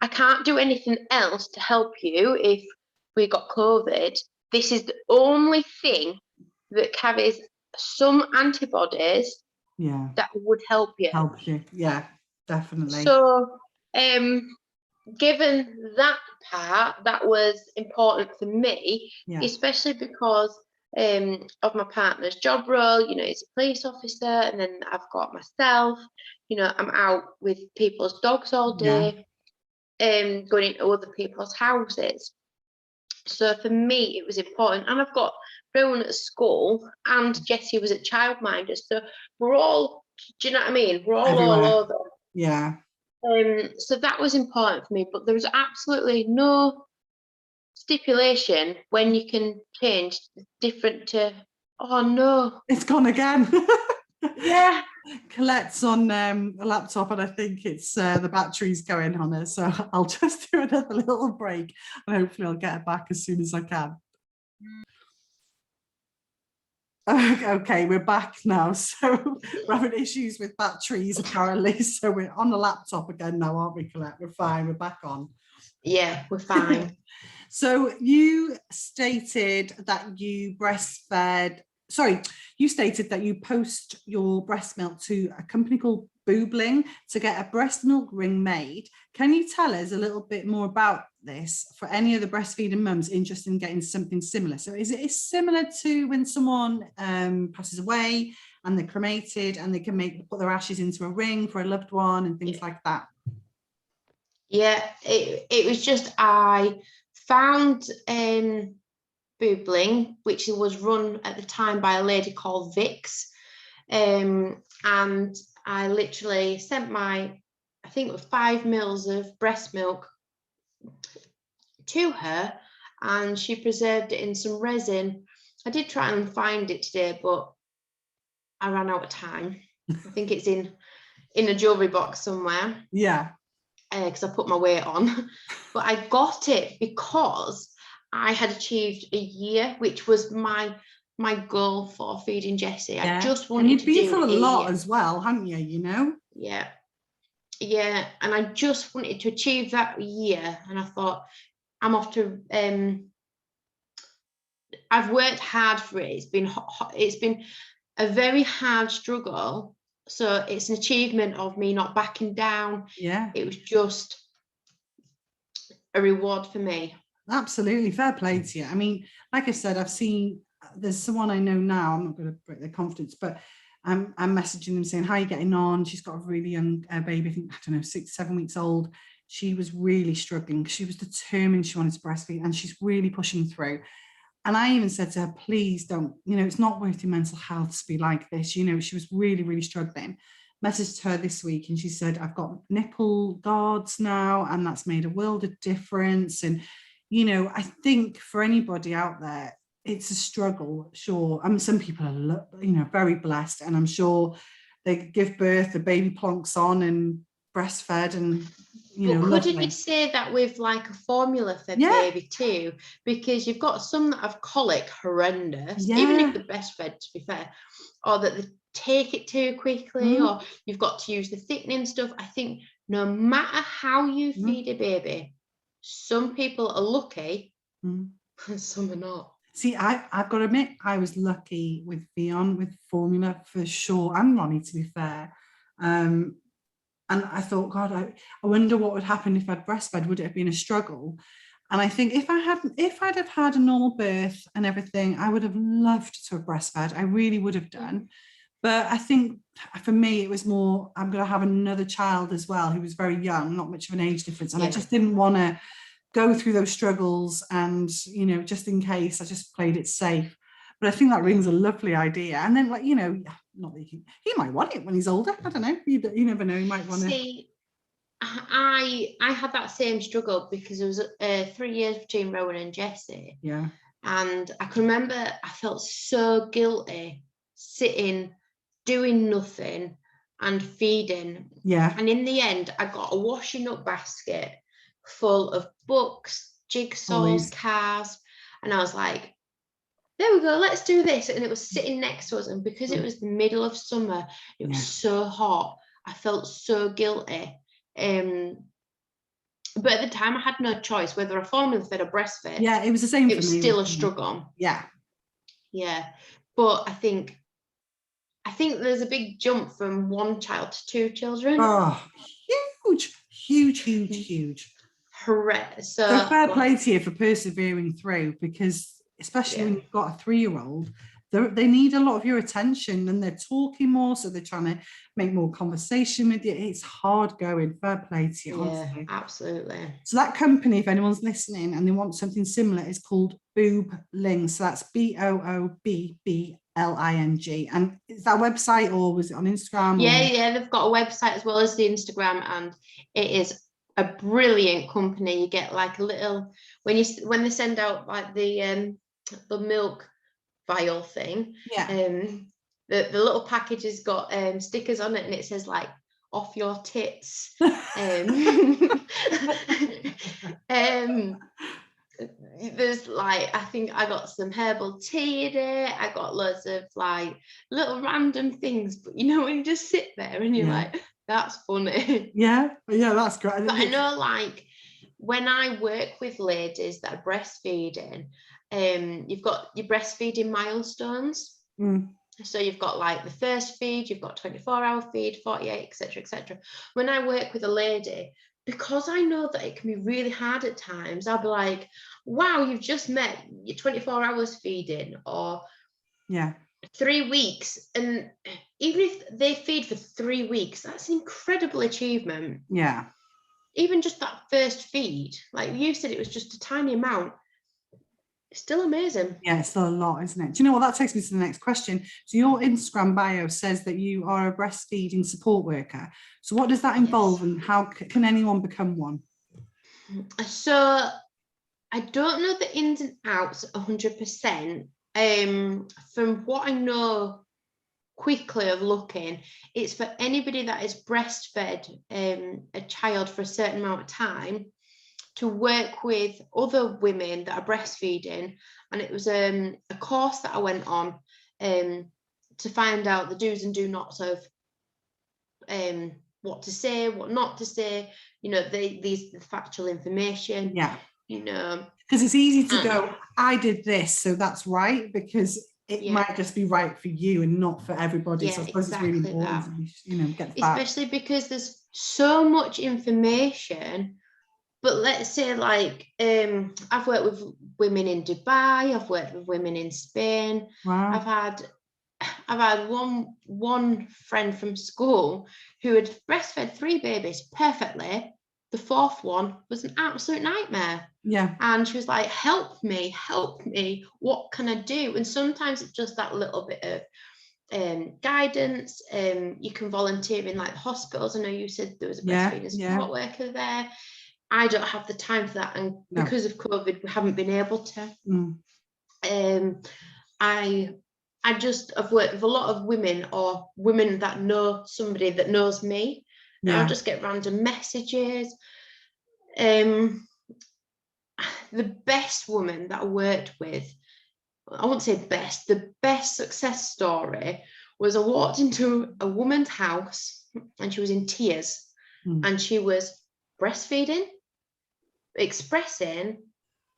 I can't do anything else to help you if we got COVID. This is the only thing that carries some antibodies that would help you. Yeah, definitely. So, given that part, that was important for me, especially because of my partner's job role. He's a police officer, and then I've got myself. I'm out with people's dogs all day, going into other people's houses. So for me, it was important. And I've got Rowan at school, and Jessie was at childminder. So we're all, do you know what I mean? We're all over. Yeah. So that was important for me, but there was absolutely no stipulation when you can change different to, oh no. It's gone again. Yeah. Colette's on a laptop, and I think it's the battery's going on her. So I'll just do another little break, and hopefully I'll get it back as soon as I can. Okay, we're back now. So we're having issues with batteries apparently. So we're on the laptop again now, aren't we, Collette? We're fine. We're back on. Yeah, we're fine. So you stated that you you stated that you post your breast milk to a company called Boobling to get a breast milk ring made. Can you tell us a little bit more about this for any of the breastfeeding mums interested in getting something similar? So is it similar to when someone passes away and they're cremated and they can put their ashes into a ring for a loved one and things like that? Yeah, it was just, I found Boobling, which was run at the time by a lady called Vix, and I literally sent I think it was 5 mils of breast milk to her, and she preserved it in some resin. I did try and find it today, but I ran out of time. I think it's in a jewelry box somewhere. Yeah. Because I put my weight on. But I got it because I had achieved a year, which was my goal for feeding Jessie. I just wanted to do. And you've been through a lot as well, haven't you? Yeah. And I just wanted to achieve that year, and I thought, I'm off to. I've worked hard for it. It's been a very hard struggle. So it's an achievement of me not backing down. Yeah. It was just a reward for me. Absolutely. Fair play to you. I mean, like I said, there's someone I know now, I'm not going to break their confidence, but I'm messaging them saying, how are you getting on? She's got a really young baby, I think, 6-7 weeks old. She was really struggling. She was determined she wanted to breastfeed, and she's really pushing through. And I even said to her, please don't, it's not worth your mental health to be like this. She was really, really struggling. Messaged her this week, and she said, I've got nipple guards now, and that's made a world of difference. And, I think for anybody out there, it's a struggle, sure. I mean, some people are, very blessed, and I'm sure they give birth, the baby plonks on and breastfed, and But couldn't lovely. you say that with like a formula for Yeah. baby too? Because you've got some that have colic, horrendous, Yeah. even if they're breastfed, to be fair, or that they take it too quickly, or you've got to use the thickening stuff. I think no matter how you feed a baby, some people are lucky and some are not. See, I've got to admit, I was lucky with Vion, with formula for sure, and Ronnie, to be fair. And I thought, God, I wonder what would happen if I'd breastfed. Would it have been a struggle? And I think if I'd have had a normal birth and everything, I would have loved to have breastfed. I really would have done. But I think for me, it was more, I'm going to have another child as well, who was very young, not much of an age difference. And I just didn't want to go through those struggles, and just in case, I just played it safe. But I think that Ring's a lovely idea. And then, like, not that he might want it when he's older. I don't know, you never know, he might want to. See, I had that same struggle because it was 3 years between Rowan and Jessie. Yeah. And I can remember I felt so guilty sitting doing nothing and feeding. Yeah. And in the end, I got a washing up basket full of books, jigsaws, cars, and I was like, there we go, let's do this. And it was sitting next to us, and because it was the middle of summer, it was so hot, I felt so guilty. But at the time I had no choice whether a formula fed or breastfed. Yeah, it was the same. It was still a struggle. Yeah. But I think there's a big jump from one child to two children. Oh, huge. Horrendous. So fair play to you for persevering through, because especially when you've got a 3-year-old, they need a lot of your attention, and they're talking more, so they're trying to make more conversation with you. It's hard going. Fair play to you, honestly. Absolutely. So that company, if anyone's listening and they want something similar, is called Boobling. So that's BOOBBLING. And is that a website, or was it on Instagram? Yeah, they've got a website as well as the Instagram, and it is a brilliant company. You get like a little, when they send out like the milk vial thing, the little package has got stickers on it, and it says like, off your tits. There's like, I think I got some herbal tea in it, I got loads of like little random things, but when you just sit there and you're like, that's funny. Yeah, that's great. But I know, like, when I work with ladies that are breastfeeding, you've got your breastfeeding milestones. So you've got like the first feed, you've got 24-hour feed, 48, etc. When I work with a lady, because I know that it can be really hard at times, I'll be like, wow, you've just met your 24 hours feeding, or 3 weeks. And even if they feed for 3 weeks, that's an incredible achievement. Yeah. Even just that first feed, like you said, it was just a tiny amount. It's still amazing. Yeah, it's still a lot, isn't it? Do you know what? That takes me to the next question. So your Instagram bio says that you are a breastfeeding support worker. So what does that involve, and how can anyone become one? So I don't know the ins and outs 100%. From what I know quickly of looking, it's for anybody that is breastfed a child for a certain amount of time, to work with other women that are breastfeeding. And it was a course that I went on to find out the do's and do nots of what to say, what not to say, the factual information. Because it's easy to go, I did this, so that's right, because it might just be right for you and not for everybody. So I suppose it's really important to get the facts. Especially because there's so much information. But let's say, like, I've worked with women in Dubai, I've worked with women in Spain. Wow. I've had one friend from school who had breastfed 3 babies perfectly. The 4th one was an absolute nightmare. Yeah. And she was like, help me, what can I do? And sometimes it's just that little bit of guidance. You can volunteer in like hospitals. I know you said there was a breastfeeding support worker there. I don't have the time for that, and because of COVID, we haven't been able to. I just have worked with a lot of women, or women that know somebody that knows me. And I'll just get random messages. The best woman that I worked with, I won't say best, the best success story was I walked into a woman's house and she was in tears and she was breastfeeding, expressing,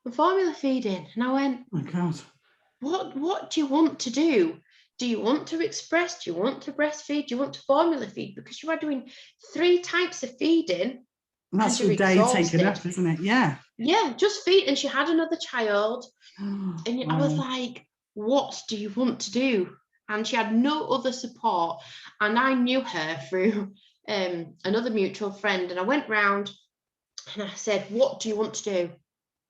and formula feeding. And I went, oh my God. What do you want to do? Do you want to express? Do you want to breastfeed? Do you want to formula feed? Because you are doing 3 types of feeding. And that's your day taken up, isn't it? Yeah. Yeah, just feed. And she had another child. And wow. I was like, what do you want to do? And she had no other support. And I knew her through another mutual friend. And I went round and I said, what do you want to do?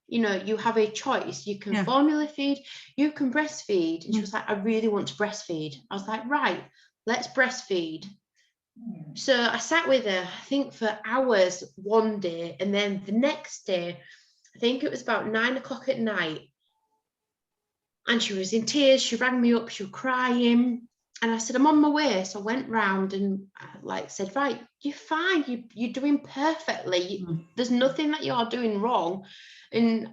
You know, you have a choice. You can formula feed, you can breastfeed. And she was like, I really want to breastfeed. I was like, right, let's breastfeed. So I sat with her, I think for hours one day. And then the next day, I think it was about 9 o'clock at night. And she was in tears. She rang me up, she was crying. And I said, I'm on my way. So I went round and said, right, you're fine. You're doing perfectly. There's nothing that you're doing wrong. And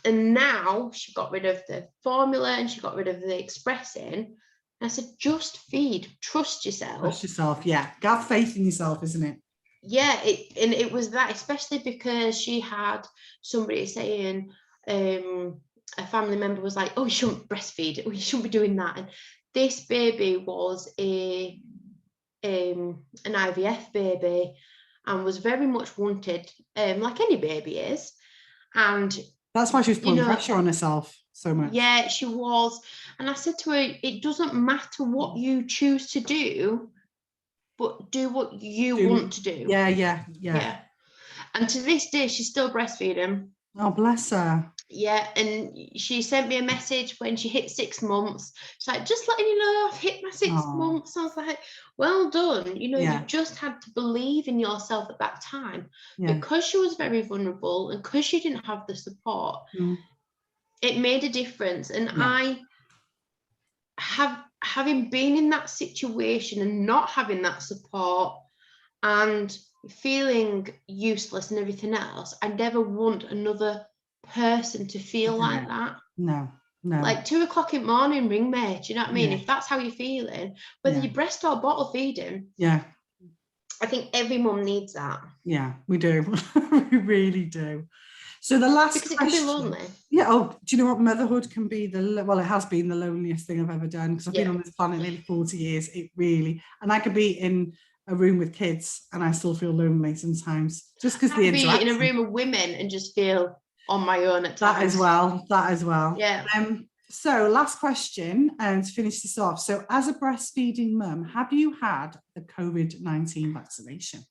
now she got rid of the formula and she got rid of the expressing. And I said, just feed, trust yourself. Trust yourself, yeah. Have faith in yourself, isn't it? Yeah, it was that, especially because she had somebody saying, a family member was like, oh, you shouldn't breastfeed, you shouldn't be doing that. And this baby was an IVF baby and was very much wanted, like any baby is. And that's why she was putting pressure on herself so much. Yeah, she was. And I said to her, it doesn't matter what you choose to do, but do what you want to do. Yeah. And to this day, she's still breastfeeding. Oh, bless her. Yeah, and she sent me a message when she hit 6 months. She's like, just letting you know, I've hit my 6 months. I was like, well done. You know, you just had to believe in yourself at that time. Because she was very vulnerable and because she didn't have the support, it made a difference. And I having been in that situation and not having that support and feeling useless and everything else, I never want another person to feel like that. No. Like 2 o'clock in the morning, ring me. Do you know what I mean? If that's how you're feeling, whether you breast or bottle feeding. Yeah. I think every mum needs that. Yeah, we do. We really do. So the last because question, it can be lonely. Yeah. Oh, do you know what? Motherhood can be it has been the loneliest thing I've ever done, because I've been on this planet nearly 40 years. It really, and I could be in a room with kids and I still feel lonely sometimes, just because the interaction. Be in a room of women and just feel on my own at times. That as well. Yeah. So last question, to finish this off. So as a breastfeeding mum, have you had the COVID-19 vaccination?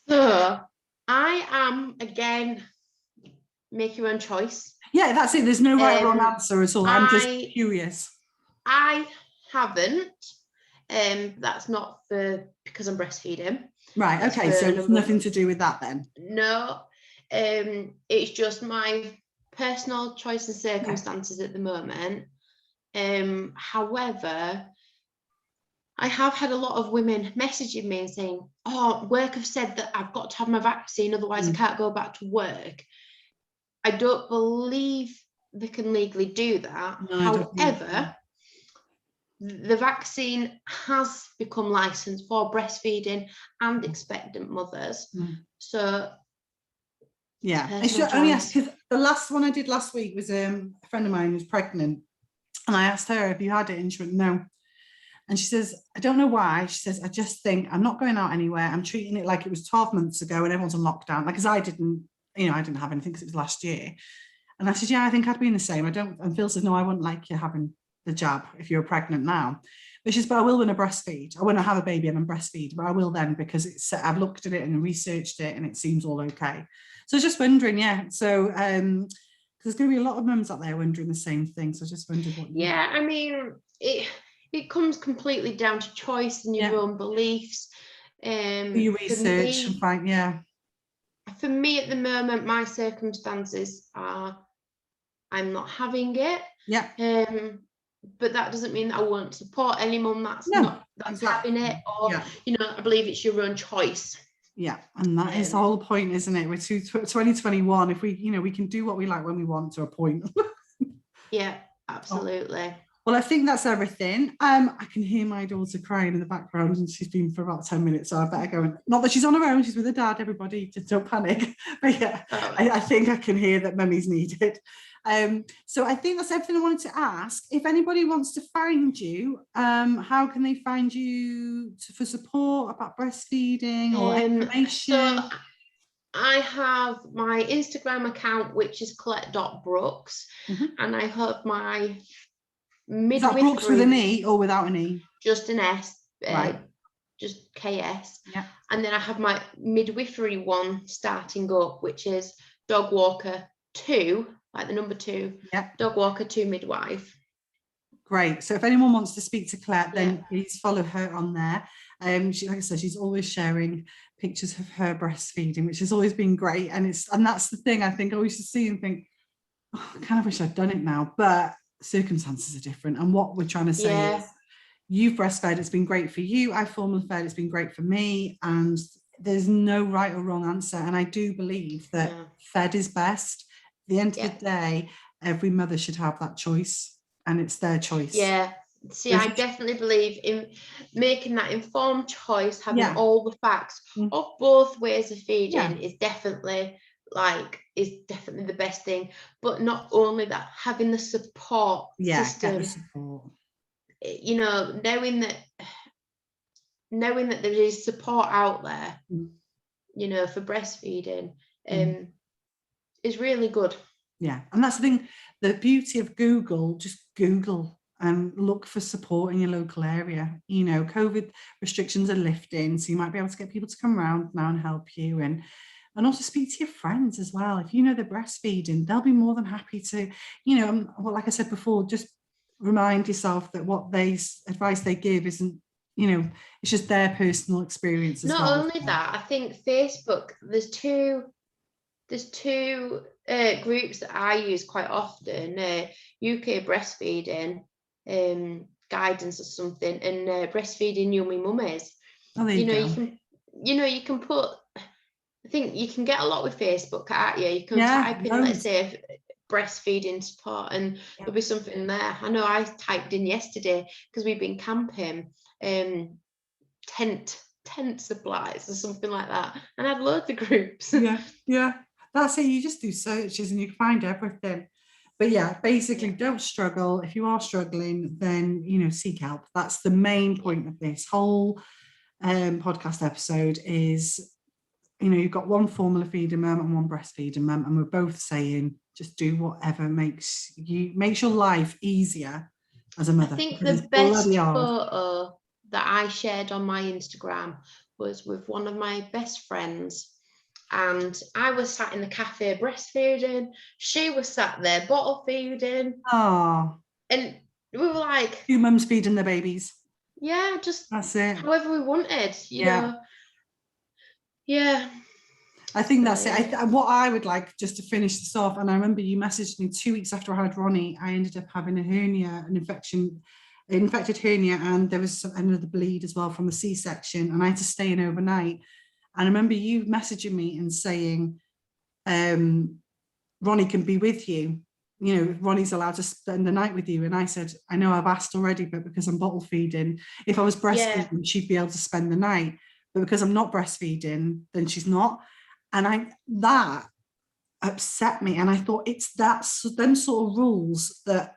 So I am, again, make your own choice. Yeah, that's it. There's no right or wrong answer at all. I'm just curious. I haven't. That's not because I'm breastfeeding. Right. Okay. So it's nothing to do with that then. No. It's just my personal choice and circumstances at the moment. However, I have had a lot of women messaging me and saying, oh, work have said that I've got to have my vaccine, otherwise I can't go back to work. I don't believe they can legally do that. No, however, the vaccine has become licensed for breastfeeding and expectant mothers. So yeah, I should only ask, because the last one I did last week was a friend of mine who's pregnant, and I asked her, have you had it? And she went, no. And she says, I don't know why. She says, I just think I'm not going out anywhere. I'm treating it like it was 12 months ago and everyone's on lockdown. Like, because I didn't have anything because it was last year. And I said, yeah, I think I'd been the same. And Phil says, no, I wouldn't like you having the jab if you're pregnant now. But she says, but I will when I breastfeed. I won't have a baby and I'm breastfeed, but I will then, because I've looked at it and researched it and it seems all okay. So just wondering, so there's going to be a lot of mums out there wondering the same thing. So I just wondered what you... I mean, it comes completely down to choice and your own beliefs. You research and find, For me at the moment, my circumstances are I'm not having it. Yeah. But that doesn't mean that I won't support any mum that's exactly. having it, or I believe it's your own choice. Yeah, and that is the whole point, isn't it? We're 2021. If we, we can do what we like when we want to a point. Yeah, absolutely. Well, I think that's everything. I can hear my daughter crying in the background, and she's been for about 10 minutes, so I better go. And not that she's on her own; she's with her dad. Everybody, just don't panic. But yeah, I think I can hear that mummy's needed. So I think that's everything I wanted to ask. If anybody wants to find you, how can they find you for support about breastfeeding or information? So I have my Instagram account, which is collette.brooks, and I have my midwifery. Is that Brooks with an E or without an E? Just an S, right. Just KS. Yeah. And then I have my midwifery one starting up, which is Dog Walker 2, like the number 2. Yeah. Dog Walker 2 midwife. Great. So if anyone wants to speak to Collette, then please follow her on there. She, like I said, she's always sharing pictures of her breastfeeding, which has always been great. And that's the thing I think I always see and think, oh, I kind of wish I'd done it now, but circumstances are different. And what we're trying to say is, you've breastfed, it's been great for you. I formula fed, it's been great for me. And there's no right or wrong answer. And I do believe that fed is best. At the end of the day, every mother should have that choice. And it's their choice. Yeah. See, I definitely believe in making that informed choice, having all the facts of both ways of feeding is definitely the best thing. But not only that, having the support system. Get the support. Knowing that there is support out there, for breastfeeding, is really good. Yeah, and that's the thing. The beauty of Google, just Google and look for support in your local area. COVID restrictions are lifting, so you might be able to get people to come around now and help you, and also speak to your friends as well. If they're breastfeeding, they'll be more than happy to, like I said before, just remind yourself that what advice they give isn't, it's just their personal experience as well. Not only that, I think Facebook, there's two groups that I use quite often, UK breastfeeding guidance or something, and breastfeeding yummy mummies. You can put, I think you can get a lot with Facebook, can't you? You can type in, let's say, breastfeeding support, and there'll be something there. I know I typed in yesterday, because we've been camping, tent supplies or something like that, and I had loads of groups. Yeah, that's it. You just do searches and you find everything. But basically, don't struggle. If you are struggling, then seek help. That's the main point of this whole podcast episode. Is you've got one formula feeding mum and one breastfeeding mum, and we're both saying just do whatever makes your life easier as a mother. I think the best photo that I shared on my Instagram was with one of my best friends, and I was sat in the cafe breastfeeding, she was sat there bottle feeding. Oh, and we were like 2 mums feeding their babies. Yeah, just that's it. However we wanted, you know. Yeah. I think that's it. What I would like, just to finish this off, and I remember you messaged me 2 weeks after I had Ronnie, I ended up having a hernia, an infected hernia, and there was another bleed as well from the C-section, and I had to stay in overnight. And I remember you messaging me and saying, Ronnie can be with you. Ronnie's allowed to spend the night with you. And I said, I know I've asked already, but because I'm bottle feeding, if I was breastfeeding, she'd be able to spend the night. But because I'm not breastfeeding, then she's not. And that upset me. And I thought it's them sort of rules that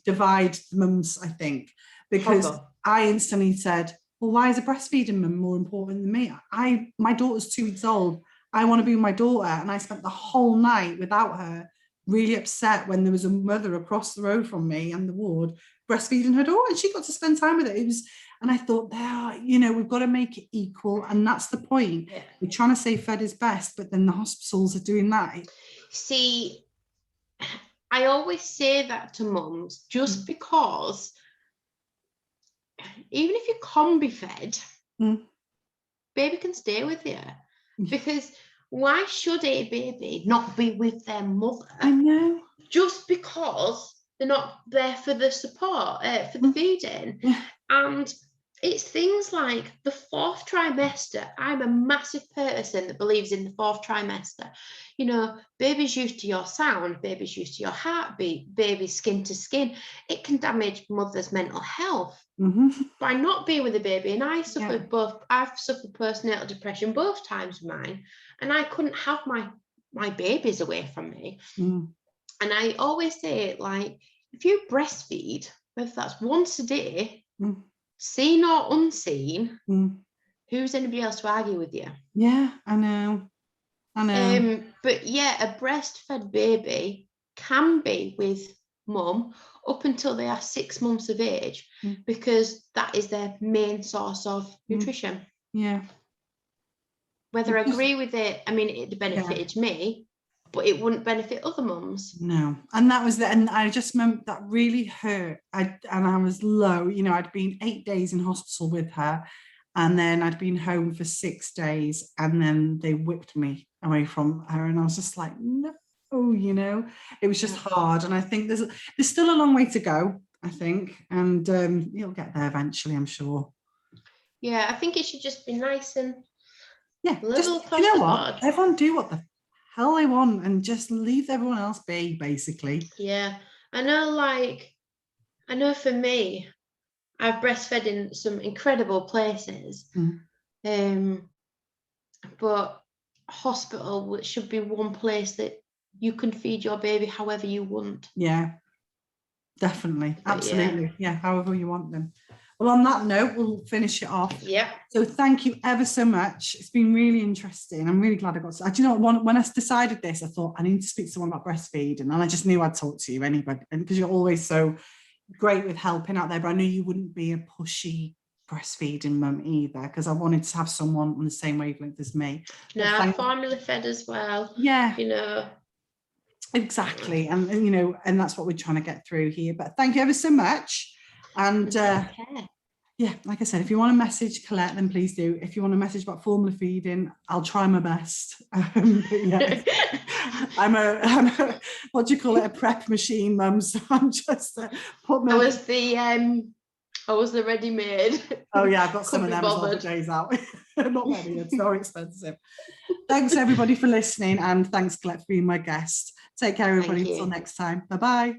divide mums, I think, because I instantly said, well, why is a breastfeeding mum more important than me? My daughter's 2 weeks old. I want to be with my daughter. And I spent the whole night without her, really upset when there was a mother across the road from me and the ward breastfeeding her daughter, and she got to spend time with it. And I thought, we've got to make it equal. And that's the point. Yeah. We're trying to say fed is best, but then the hospitals are doing that. See, I always say that to mums, just because even if you can be fed, baby can stay with you. Because Why should a baby not be with their mother I know. just because they're not there for the support, for the feeding? Yeah. And it's things like the 4th trimester. I'm a massive person that believes in the 4th trimester. You know, baby's used to your sound, baby's used to your heartbeat, baby's skin to skin. It can damage mother's mental health by not being with the baby. And I've suffered postnatal depression both times with mine, and I couldn't have my babies away from me. And I always say, like, if you breastfeed, whether that's once a day, seen or unseen, who's anybody else to argue with you? Yeah, I know. But yeah, a breastfed baby can be with mum up until they are 6 months of age, because that is their main source of nutrition. Yeah. Whether I agree with it, I mean, it benefited me, but it wouldn't benefit other mums. No. And that was and I just remember that really hurt. And I was low, you know, I'd been 8 days in hospital with her, and then I'd been home for 6 days, and then they whipped me away from her, and I was just like, no, you know, it was just hard. And I think there's still a long way to go, I think, and you'll get there eventually, I'm sure. Yeah, I think it should just be nice and level across the board. Everyone do what the hell they want and just leave everyone else be, basically. Yeah, I know for me, I've breastfed in some incredible places, but hospital should be one place that you can feed your baby however you want. Yeah, definitely. Absolutely. Yeah, however you want them. Well, on that note, we'll finish it off. Yeah. So thank you ever so much. It's been really interesting. I'm really glad I got to. Do you know what? When I decided this, I thought I need to speak to someone about breastfeeding, and I just knew I'd talk to you anybody, and because you're always so great with helping out there. But I knew you wouldn't be a pushy breastfeeding mum either, because I wanted to have someone on the same wavelength as me. No, formula fed as well. Yeah. You know. Exactly, and you know, and that's what we're trying to get through here. But thank you ever so much. And yeah, like I said, if you want to message Collette, then please do. If you want to message about formula feeding, I'll try my best. But yeah, I'm a what do you call it, a prep machine mum, so I'm just put I was the ready-made. Oh yeah, I've got some of them as well for days out. Not many, it's very expensive. Thanks everybody for listening, and thanks Collette for being my guest. Take care everybody, until next time. Bye-bye.